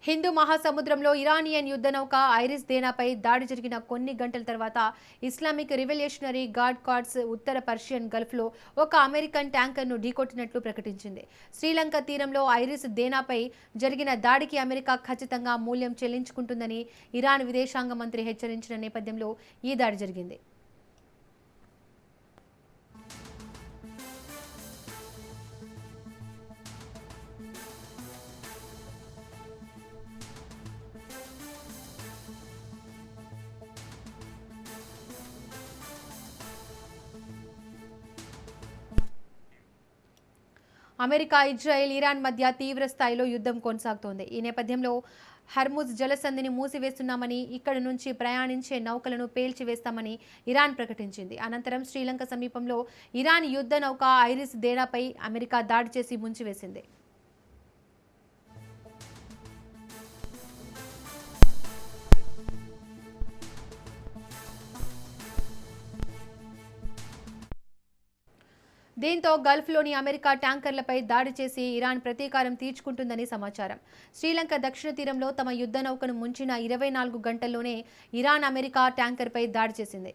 హిందూ మహాసముద్రంలో ఇరానియన్ యుద్ధ నౌక ఐరిస్ దేనాపై దాడి జరిగిన కొన్ని గంటల తర్వాత ఇస్లామిక్ రివల్యూషనరీ గార్డ్ కార్డ్స్ ఉత్తర పర్షియన్ గల్ఫ్లో ఒక అమెరికన్ ట్యాంకర్ను ఢీకొట్టినట్లు ప్రకటించింది. శ్రీలంక తీరంలో ఐరిస్ దేనాపై జరిగిన దాడికి అమెరికా ఖచ్చితంగా మూల్యం చెల్లించుకుంటుందని ఇరాన్ విదేశాంగ మంత్రి హెచ్చరించిన నేపథ్యంలో ఈ దాడి జరిగింది. అమెరికా, ఇజ్రాయెల్, ఇరాన్ మధ్య తీవ్ర స్థాయిలో యుద్ధం కొనసాగుతోంది. ఈ నేపథ్యంలో హర్ముజ్ జలసంధిని మూసివేస్తున్నామని, ఇక్కడి నుంచి ప్రయాణించే నౌకలను పేల్చివేస్తామని ఇరాన్ ప్రకటించింది. అనంతరం శ్రీలంక సమీపంలో ఇరాన్ యుద్ధ నౌక ఐరిస్ దేనాపై అమెరికా దాడి చేసి ముంచివేసింది. దీంతో గల్ఫ్లోని అమెరికా ట్యాంకర్లపై దాడి చేసి ఇరాన్ ప్రతీకారం తీర్చుకుంటుందని సమాచారం. శ్రీలంక దక్షిణ తీరంలో తమ యుద్ధ నౌకను ముంచిన 24 గంటల్లోనే ఇరాన్ అమెరికా ట్యాంకర్పై దాడి చేసింది.